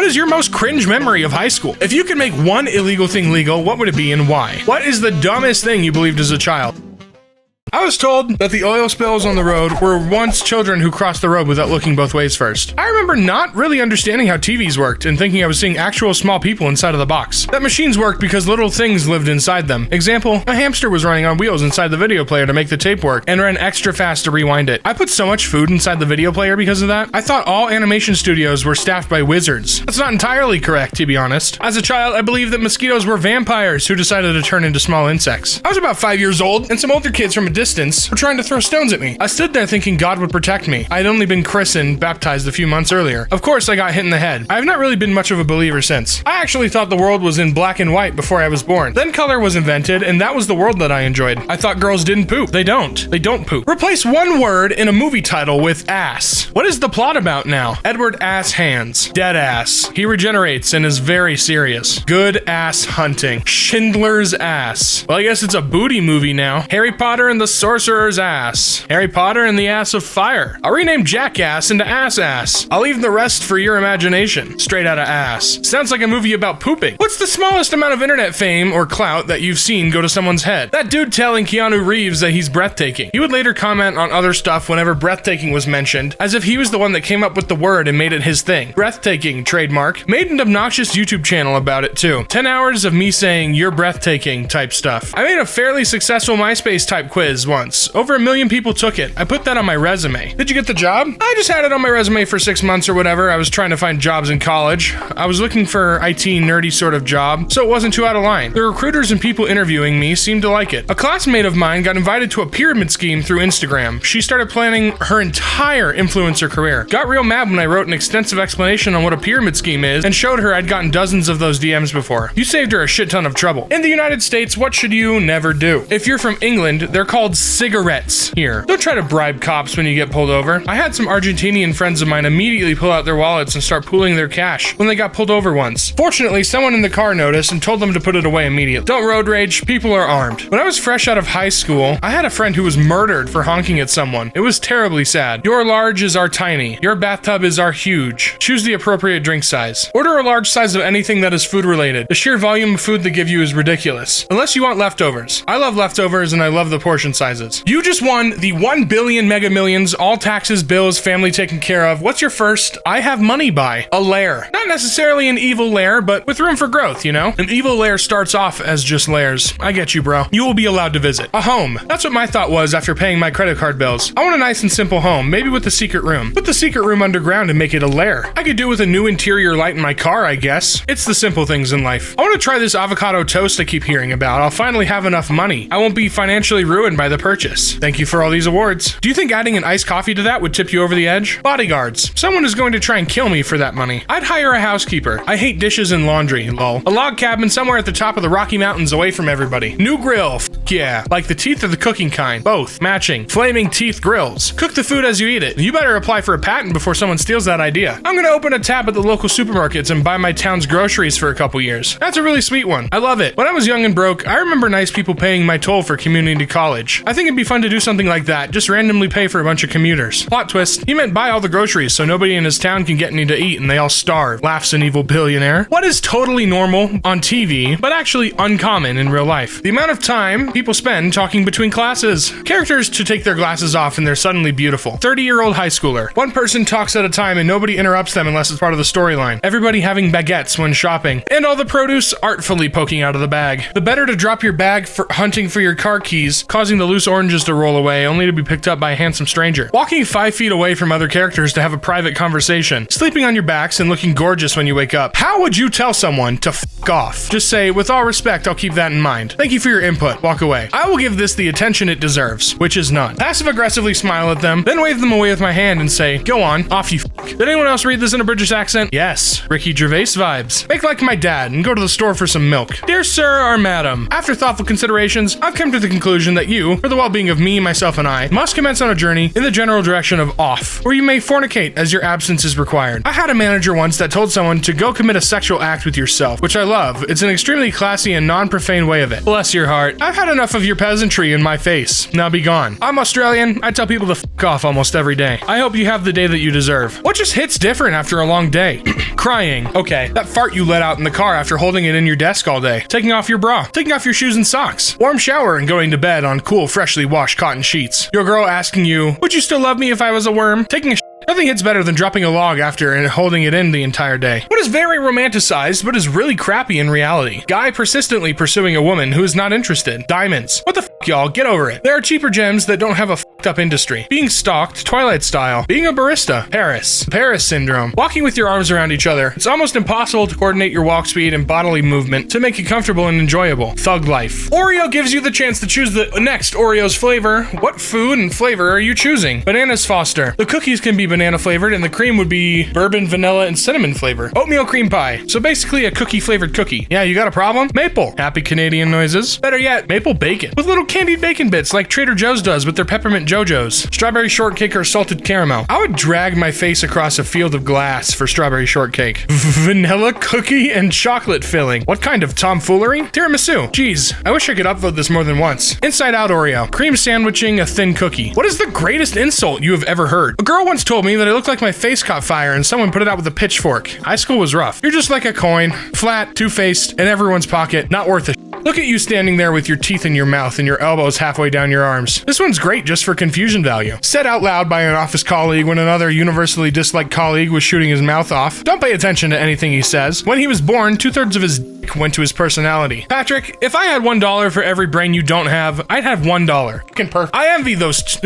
What is your most cringe memory of high school? If you could make one illegal thing legal, what would it be and why? What is the dumbest thing you believed as a child? I was told that the oil spills on the road were once children who crossed the road without looking both ways first. I remember not really understanding how TVs worked and thinking I was seeing actual small people inside of the box. That machines worked because little things lived inside them. Example, a hamster was running on wheels inside the video player to make the tape work and ran extra fast to rewind it. I put so much food inside the video player because of that. I thought all animation studios were staffed by wizards. That's not entirely correct, to be honest. As a child, I believed that mosquitoes were vampires who decided to turn into small insects. I was about 5 years old and some older kids from a distance were trying to throw stones at me. I stood there thinking God would protect me. I had only been christened, baptized a few months earlier. Of course, I got hit in the head. I have not really been much of a believer since. I actually thought the world was in black and white before I was born. Then color was invented, and that was the world that I enjoyed. I thought girls didn't poop. They don't. They don't poop. Replace one word in a movie title with ass. What is the plot about now? Edward Ass Hands. Dead ass. He regenerates and is very serious. Good ass hunting. Schindler's Ass. Well, I guess it's a booty movie now. Harry Potter and the Sorcerer's Ass. Harry Potter and the Ass of Fire. I'll rename Jackass into Ass. I'll leave the rest for your imagination. Straight out of ass. Sounds like a movie about pooping. What's the smallest amount of internet fame or clout that you've seen go to someone's head? That dude telling Keanu Reeves that he's breathtaking. He would later comment on other stuff whenever breathtaking was mentioned, as if he was the one that came up with the word and made it his thing. Breathtaking, trademark. Made an obnoxious YouTube channel about it too. 10 hours of me saying you're breathtaking type stuff. I made a fairly successful MySpace type quiz once. Over 1 million people took it. I put that on my resume. Did you get the job? I just had it on my resume for 6 months or whatever. I was trying to find jobs in college. I was looking for IT nerdy sort of job, so it wasn't too out of line. The recruiters and people interviewing me seemed to like it. A classmate of mine got invited to a pyramid scheme through Instagram. She started planning her entire influencer career. Got real mad when I wrote an extensive explanation on what a pyramid scheme is and showed her I'd gotten dozens of those DMs before. You saved her a shit ton of trouble. In the United States, what should you never do? If you're from England, they're called cigarettes here. Don't try to bribe cops when you get pulled over. I had some Argentinian friends of mine immediately pull out their wallets and start pooling their cash when they got pulled over once. Fortunately, someone in the car noticed and told them to put it away immediately. Don't road rage, people are armed. When I was fresh out of high school, I had a friend who was murdered for honking at someone. It was terribly sad. Your large is our tiny. Your bathtub is our huge. Choose the appropriate drink size. Order a large size of anything that is food related. The sheer volume of food they give you is ridiculous. Unless you want leftovers. I love leftovers and I love the portion sizes. You just won the 1 billion mega millions, all taxes, bills, family taken care of. What's your first I have money buy? A lair. Not necessarily an evil lair, but with room for growth, you know? An evil lair starts off as just lairs. I get you, bro. You will be allowed to visit. A home. That's what my thought was after paying my credit card bills. I want a nice and simple home, maybe with a secret room. Put the secret room underground and make it a lair. I could do with a new interior light in my car, I guess. It's the simple things in life. I want to try this avocado toast I keep hearing about. I'll finally have enough money. I won't be financially ruined by the purchase. Thank you for all these awards. Do you think adding an iced coffee to that would tip you over the edge? Bodyguards. Someone is going to try and kill me for that money. I'd hire a housekeeper. I hate dishes and laundry, lol. A log cabin somewhere at the top of the Rocky Mountains away from everybody. New grill. Yeah. Like the teeth or the cooking kind. Both. Matching. Flaming teeth grills. Cook the food as you eat it. You better apply for a patent before someone steals that idea. I'm gonna open a tab at the local supermarkets and buy my town's groceries for a couple years. That's a really sweet one. I love it. When I was young and broke, I remember nice people paying my toll for community college. I think it'd be fun to do something like that. Just randomly pay for a bunch of commuters. Plot twist. He meant buy all the groceries so nobody in his town can get any to eat and they all starve. Laughs an evil billionaire. What is totally normal on TV, but actually uncommon in real life? The amount of time people spend talking between classes. Characters to take their glasses off and they're suddenly beautiful. 30-year-old high schooler. One person talks at a time and nobody interrupts them unless it's part of the storyline. Everybody having baguettes when shopping. And all the produce artfully poking out of the bag. The better to drop your bag for hunting for your car keys, causing the loose oranges to roll away only to be picked up by a handsome stranger. Walking 5 feet away from other characters to have a private conversation. Sleeping on your backs and looking gorgeous when you wake up. How would you tell someone to f*** off? Just say, with all respect, I'll keep that in mind. Thank you for your input. Walk away. I will give this the attention it deserves, which is none. Passive-aggressively smile at them, then wave them away with my hand and say, go on, off you f***. Did anyone else read this in a British accent? Yes. Ricky Gervais vibes. Make like my dad and go to the store for some milk. Dear sir or madam, after thoughtful considerations, I've come to the conclusion that you, for the well-being of me, myself, and I, must commence on a journey in the general direction of off, where you may fornicate as your absence is required. I had a manager once that told someone to go commit a sexual act with yourself, which I love. It's an extremely classy and non-profane way of it. Bless your heart. I've had enough of your peasantry in my face. Now be gone. I'm Australian. I tell people to f*** off almost every day. I hope you have the day that you deserve. What just hits different after a long day? Crying. Okay. That fart you let out in the car after holding it in your desk all day. Taking off your bra. Taking off your shoes and socks. Warm shower and going to bed on cool, freshly washed cotton sheets. Your girl asking you, would you still love me if I was a worm? Taking a Nothing hits better than dropping a log after and holding it in the entire day. What is very romanticized, but is really crappy in reality? Guy persistently pursuing a woman who is not interested. Diamonds. What the f***, y'all? Get over it. There are cheaper gems that don't have a f***ed up industry. Being stalked, Twilight style. Being a barista. Paris. Paris syndrome. Walking with your arms around each other. It's almost impossible to coordinate your walk speed and bodily movement to make it comfortable and enjoyable. Thug life. Oreo gives you the chance to choose the next Oreo's flavor. What food and flavor are you choosing? Bananas Foster. The cookies can be banana flavored and the cream would be bourbon, vanilla, and cinnamon flavor. Oatmeal cream pie. So basically a cookie flavored cookie. Yeah, you got a problem? Maple. Happy Canadian noises. Better yet, maple bacon. With little candied bacon bits like Trader Joe's does with their peppermint JoJo's. Strawberry shortcake or salted caramel. I would drag my face across a field of glass for strawberry shortcake. Vanilla cookie and chocolate filling. What kind of tomfoolery? Tiramisu. Geez, I wish I could upvote this more than once. Inside out Oreo. Cream sandwiching a thin cookie. What is the greatest insult you have ever heard? A girl once told me that I looked like my face caught fire and someone put it out with a pitchfork. High school was rough. You're just like a coin. Flat, two-faced, in everyone's pocket. Not worth a shit. Look at you standing there with your teeth in your mouth and your elbows halfway down your arms. This one's great just for confusion value. Said out loud by an office colleague when another universally disliked colleague was shooting his mouth off. Don't pay attention to anything he says. When he was born, 2/3 of his dick went to his personality. Patrick, if I had $1 for every brain you don't have, I'd have $1. Fucking perfect. I envy those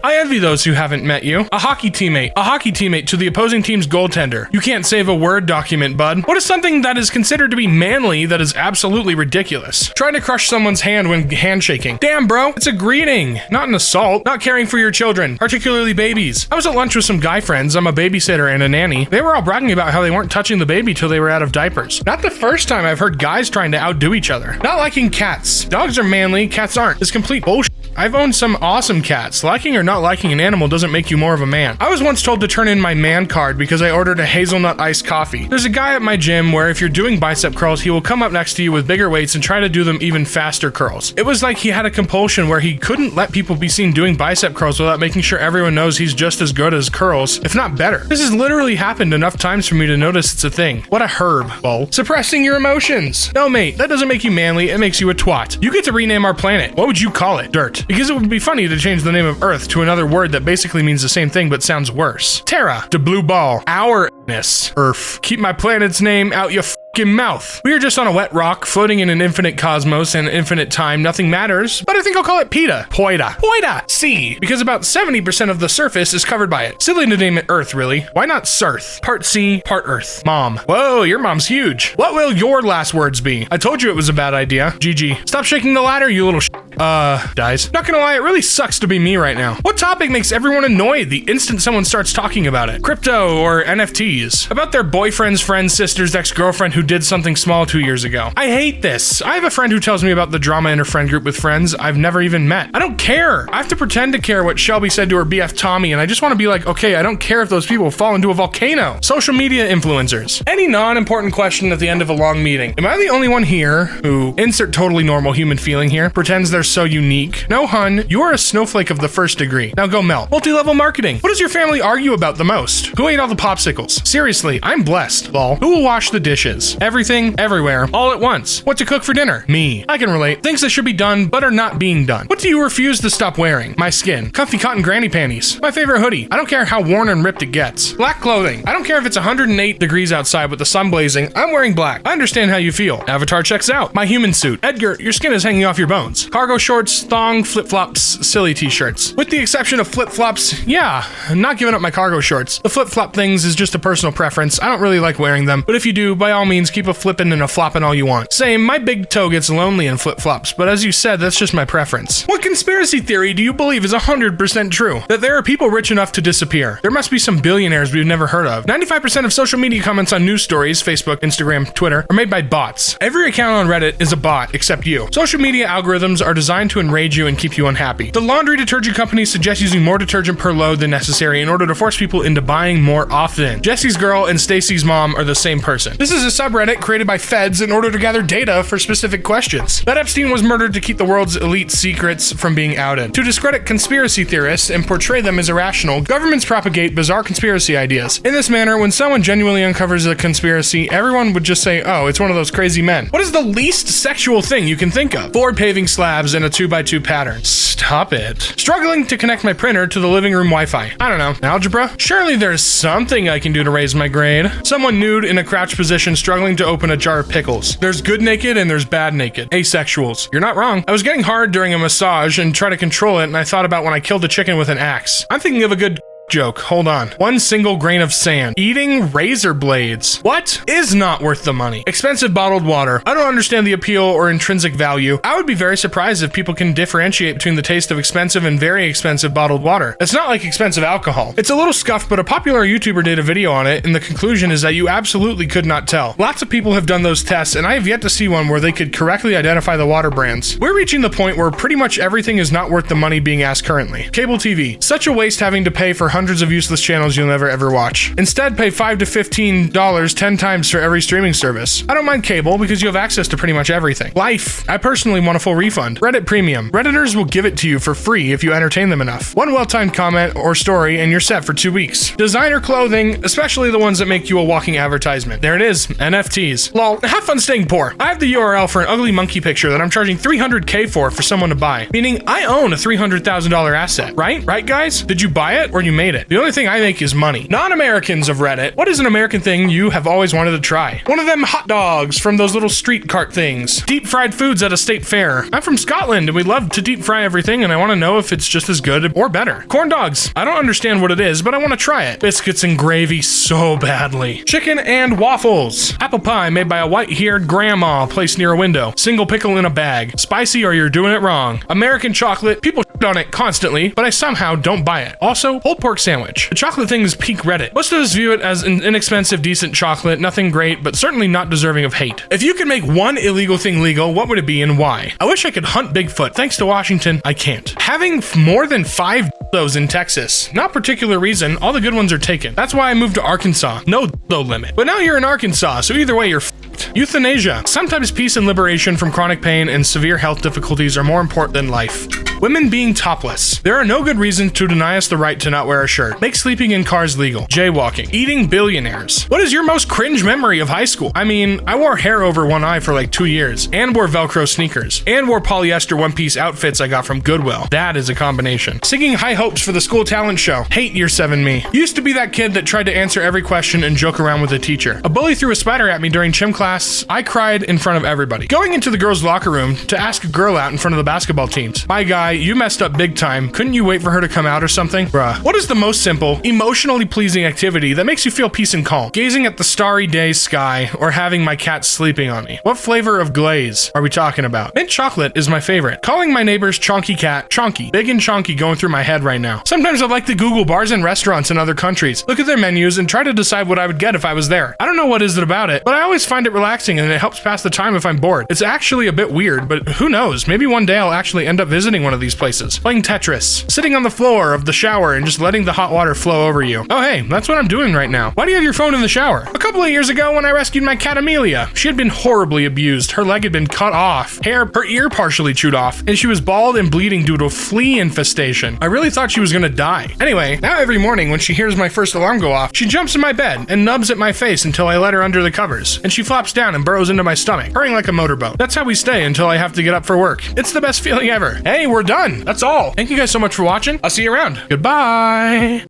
I envy those who haven't met you. A hockey teammate. A hockey teammate to the opposing team's goaltender. You can't save a Word document, bud. What is something that is considered to be manly that is absolutely ridiculous? Trying to crush someone's hand when handshaking. Damn, bro. It's a greeting, not an assault. Not caring for your children, particularly babies. I was at lunch with some guy friends. I'm a babysitter and a nanny. They were all bragging about how they weren't touching the baby till they were out of diapers. Not the first time I've heard guys trying to outdo each other. Not liking cats. Dogs are manly, cats aren't. It's complete bullshit. I've owned some awesome cats. Liking or not liking an animal doesn't make you more of a man. I was once told to turn in my man card because I ordered a hazelnut iced coffee. There's a guy at my gym where if you're doing bicep curls, he will come up next to you with bigger weights and try to do them even faster curls. It was like he had a compulsion where he couldn't let people be seen doing bicep curls without making sure everyone knows he's just as good as curls, if not better. This has literally happened enough times for me to notice it's a thing. What a herb, lol. Suppressing your emotions. No, mate, that doesn't make you manly, it makes you a twat. You get to rename our planet. What would you call it? Dirt. Because it would be funny to change the name of Earth to another word that basically means the same thing but sounds worse. Terra. To blue ball. Ourness. Earth. Keep my planet's name out your fucking mouth. We are just on a wet rock, floating in an infinite cosmos and infinite time. Nothing matters, but I think I'll call it PETA. Poida. Poida. Sea. Because about 70% of the surface is covered by it. Silly to name it Earth, really. Why not Surth? Part sea, part Earth. Mom. Whoa, your mom's huge. What will your last words be? I told you it was a bad idea. GG. Stop shaking the ladder, you little dies. Not gonna lie, it really sucks to be me right now. What topic makes everyone annoyed the instant someone starts talking about it? Crypto or NFTs? About their boyfriend's friend's sister's ex-girlfriend who did something small 2 years ago. I hate this. I have a friend who tells me about the drama in her friend group with friends I've never even met. I don't care. I have to pretend to care what Shelby said to her BF Tommy, and I just want to be like, okay, I don't care if those people fall into a volcano. Social media influencers. Any non-important question at the end of a long meeting. Am I the only one here who, insert totally normal human feeling here, pretends they're so unique? No, hun, you are a snowflake of the first degree. Now go melt. Multi-level marketing. What does your family argue about the most? Who ate all the popsicles? Seriously, I'm blessed, lol. Who will wash the dishes? Everything, everywhere, all at once. What to cook for dinner? Me. I can relate. Things that should be done, but are not being done. What do you refuse to stop wearing? My skin. Comfy cotton granny panties. My favorite hoodie. I don't care how worn and ripped it gets. Black clothing. I don't care if it's 108 degrees outside with the sun blazing. I'm wearing black. I understand how you feel. Avatar checks out. My human suit. Edgar, your skin is hanging off your bones. Cargo shorts, thong, flip-flops, silly t-shirts. With the exception of flip-flops, yeah, I'm not giving up my cargo shorts. The flip-flop things is just a personal preference. I don't really like wearing them, but if you do, by all means, keep a flippin' and a floppin' all you want. Same, my big toe gets lonely in flip-flops, but as you said, that's just my preference. What conspiracy theory do you believe is 100% true? That there are people rich enough to disappear. There must be some billionaires we've never heard of. 95% of social media comments on news stories, Facebook, Instagram, Twitter, are made by bots. Every account on Reddit is a bot, except you. Social media algorithms are designed designed to enrage you and keep you unhappy. The laundry detergent companies suggest using more detergent per load than necessary in order to force people into buying more often. Jesse's girl and Stacy's mom are the same person. This is a subreddit created by feds in order to gather data for specific questions. That Epstein was murdered to keep the world's elite secrets from being outed. To discredit conspiracy theorists and portray them as irrational, governments propagate bizarre conspiracy ideas. In this manner, when someone genuinely uncovers a conspiracy, everyone would just say, oh, it's one of those crazy men. What is the least sexual thing you can think of? Board paving slabs in a 2x2 pattern. Stop it. Struggling to connect my printer to the living room Wi-Fi. I don't know. Algebra? Surely there's something I can do to raise my grade. Someone nude in a crouch position struggling to open a jar of pickles. There's good naked and there's bad naked. Asexuals. You're not wrong. I was getting hard during a massage and tried to control it, and I thought about when I killed a chicken with an axe. I'm thinking of a good joke. Hold on. One single grain of sand. Eating razor blades. What is not worth the money? Expensive bottled water. I don't understand the appeal or intrinsic value. I would be very surprised if people can differentiate between the taste of expensive and very expensive bottled water. It's not like expensive alcohol. It's a little scuffed, but a popular YouTuber did a video on it, and the conclusion is that you absolutely could not tell. Lots of people have done those tests, and I have yet to see one where they could correctly identify the water brands. We're reaching the point where pretty much everything is not worth the money being asked currently. Cable TV. Such a waste having to pay for hundreds of useless channels you'll never ever watch. Instead, pay $5 to $15 10 times for every streaming service. I don't mind cable because you have access to pretty much everything. Life. I personally want a full refund. Reddit Premium. Redditors will give it to you for free if you entertain them enough. One well-timed comment or story and you're set for 2 weeks. Designer clothing, especially the ones that make you a walking advertisement. There it is. NFTs. Lol. Have fun staying poor. I have the URL for an ugly monkey picture that I'm charging $300K for someone to buy. Meaning I own a $300,000 asset. Right, guys? Did you buy it or you made it? The only thing I make is money. Non-Americans of Reddit, what is an American thing you have always wanted to try? One of them hot dogs from those little street cart things. Deep fried foods at a state fair. I'm from Scotland and we love to deep fry everything, and I want to know if it's just as good or better. Corn dogs. I don't understand what it is, but I want to try it. Biscuits and gravy so badly. Chicken and waffles. Apple pie made by a white-haired grandma placed near a window. Single pickle in a bag. Spicy or you're doing it wrong. American chocolate. People shit on it constantly, but I somehow don't buy it. Also, pulled pork sandwich. The chocolate thing is peak Reddit. Most of us view it as an inexpensive, decent chocolate, nothing great, but certainly not deserving of hate. If you could make one illegal thing legal, what would it be and why? I wish I could hunt Bigfoot. Thanks to Washington, I can't. Having more than 5 dildos in Texas. Not particular reason, all the good ones are taken. That's why I moved to Arkansas. No dildo limit. But now you're in Arkansas, so either way you're f***ed. Euthanasia. Sometimes peace and liberation from chronic pain and severe health difficulties are more important than life. Women being topless. There are no good reasons to deny us the right to not wear a shirt. Make sleeping in cars legal. Jaywalking. Eating billionaires. What is your most cringe memory of high school? I mean, I wore hair over one eye for like 2 years, and wore Velcro sneakers, and wore polyester one-piece outfits I got from Goodwill. That is a combination. Singing high hopes for the school talent show. Hate year 7 me. Used to be that kid that tried to answer every question and joke around with the teacher. A bully threw a spider at me during gym class. I cried in front of everybody. Going into the girls' locker room to ask a girl out in front of the basketball teams. My guy, you messed up big time. Couldn't you wait for her to come out or something? Bruh. What is the most simple, emotionally pleasing activity that makes you feel peace and calm? Gazing at the starry day sky or having my cat sleeping on me. What flavor of glaze are we talking about? Mint chocolate is my favorite. Calling my neighbor's chonky cat chonky. Big and chonky going through my head right now. Sometimes I'd like to Google bars and restaurants in other countries, look at their menus, and try to decide what I would get if I was there. I don't know what is it about it, but I always find it relaxing and it helps pass the time if I'm bored. It's actually a bit weird, but who knows? Maybe one day I'll actually end up visiting one of these places. Playing Tetris. Sitting on the floor of the shower and just letting the hot water flow over you. Oh hey, that's what I'm doing right now. Why do you have your phone in the shower? A couple of years ago when I rescued my cat Amelia, she had been horribly abused. Her leg had been cut off, her ear partially chewed off, and she was bald and bleeding due to a flea infestation. I really thought she was gonna die. Anyway, now every morning when she hears my first alarm go off, she jumps in my bed and nubs at my face until I let her under the covers, and she flops down and burrows into my stomach, purring like a motorboat. That's how we stay until I have to get up for work. It's the best feeling ever. Hey, we're done. That's all. Thank you guys so much for watching. I'll see you around. Goodbye.